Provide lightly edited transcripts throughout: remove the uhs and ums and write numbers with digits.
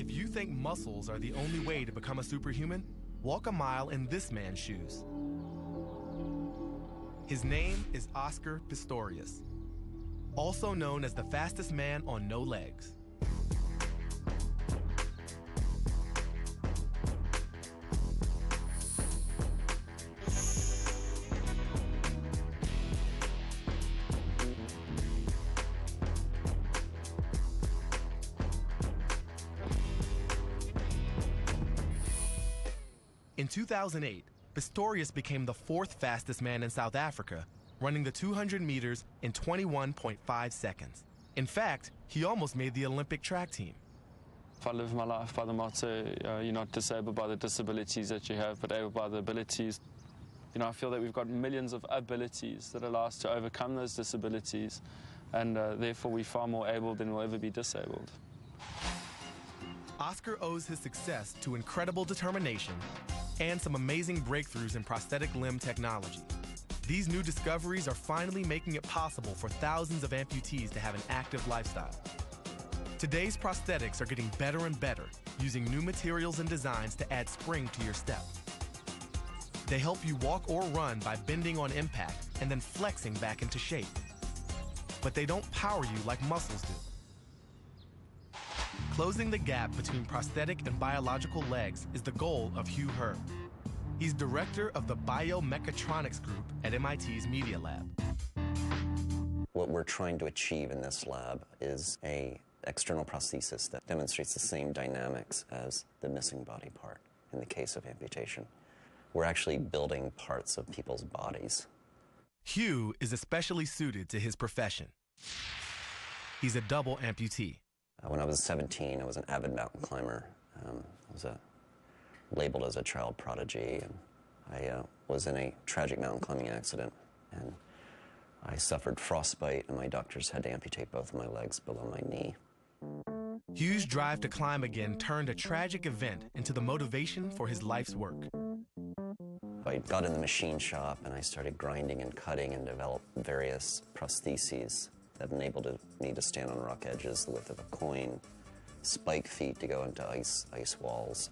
If you think muscles are the only way to become a superhuman, walk a mile in this man's shoes. His name is Oscar Pistorius, also known as the fastest man on no legs. In 2008, Pistorius became the fourth fastest man in South Africa, running the 200 meters in 21.5 seconds. In fact, he almost made the Olympic track team. If I live my life by the motto, you're not disabled by the disabilities that you have, but able by the abilities. I feel that we've got millions of abilities that allow us to overcome those disabilities, and therefore we're far more able than we'll ever be disabled. Oscar owes his success to incredible determination and some amazing breakthroughs in prosthetic limb technology. These new discoveries are finally making it possible for thousands of amputees to have an active lifestyle. Today's prosthetics are getting better and better, using new materials and designs to add spring to your step. They help you walk or run by bending on impact and then flexing back into shape. But they don't power you like muscles do. Closing the gap between prosthetic and biological legs is the goal of Hugh Herr. He's director of the Biomechatronics group at MIT's Media Lab. What we're trying to achieve in this lab is an external prosthesis that demonstrates the same dynamics as the missing body part in the case of amputation. We're actually building parts of people's bodies. Hugh is especially suited to his profession. He's a double amputee. When I was 17, I was an avid mountain climber. I was labeled as a child prodigy, and I was in a tragic mountain climbing accident, and I suffered frostbite, and my doctors had to amputate both of my legs below my knee. Hugh's drive to climb again turned a tragic event into the motivation for his life's work. I got in the machine shop, and I started grinding and cutting and developed various prostheses that enabled me to stand on rock edges the width of a coin, spike feet to go into ice walls.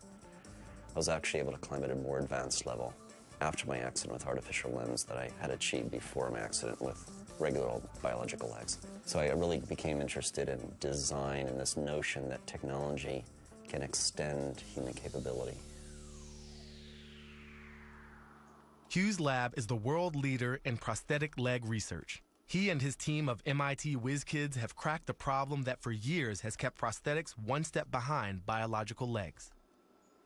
I was actually able to climb at a more advanced level after my accident with artificial limbs that I had achieved before my accident with regular old biological legs. So I really became interested in design and this notion that technology can extend human capability. Hugh's lab is the world leader in prosthetic leg research. He and his team of MIT whiz kids have cracked the problem that for years has kept prosthetics one step behind biological legs,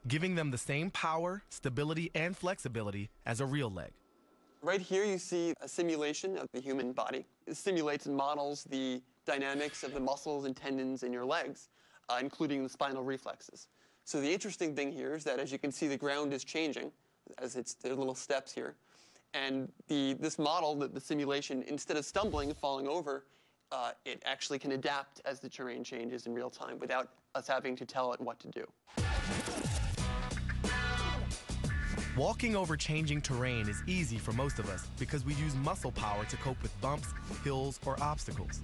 giving them the same power, stability, and flexibility as a real leg. Right here you see a simulation of the human body. It simulates and models the dynamics of the muscles and tendons in your legs, including the spinal reflexes. So the interesting thing here is that, as you can see, the ground is changing as there are little steps here. And this model, the simulation, instead of stumbling and falling over, it actually can adapt as the terrain changes in real time without us having to tell it what to do. Walking over changing terrain is easy for most of us because we use muscle power to cope with bumps, hills, or obstacles.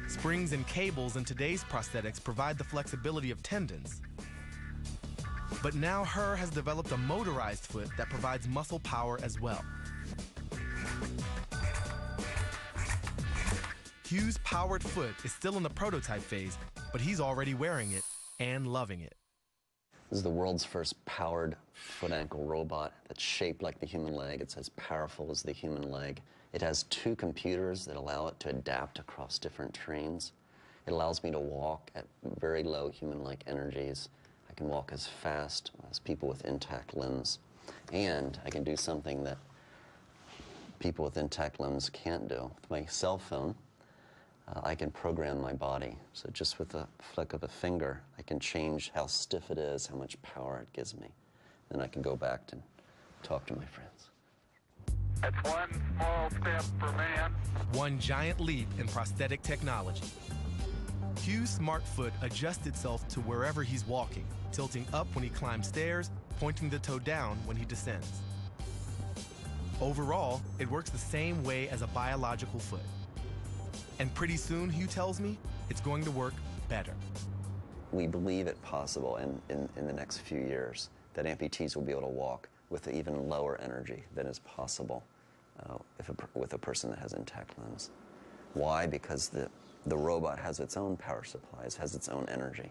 Springs and cables in today's prosthetics provide the flexibility of tendons. But now Herr has developed a motorized foot that provides muscle power as well. Hugh's powered foot is still in the prototype phase, but he's already wearing it and loving it. This is the world's first powered foot-ankle robot that's shaped like the human leg. It's as powerful as the human leg. It has 2 computers that allow it to adapt across different terrains. It allows me to walk at very low human-like energies. I can walk as fast as people with intact limbs. And I can do something that people with intact limbs can't do. With my cell phone, I can program my body. So just with a flick of a finger, I can change how stiff it is, how much power it gives me. Then I can go back and talk to my friends. That's one small step for man, one giant leap in prosthetic technology. Hugh's smart foot adjusts itself to wherever he's walking, tilting up when he climbs stairs, pointing the toe down when he descends. Overall, it works the same way as a biological foot. And pretty soon, Hugh tells me, it's going to work better. we believe it possible in the next few years that amputees will be able to walk with even lower energy than is possible with a person that has intact limbs. Why? Because the robot has its own power supplies, has its own energy.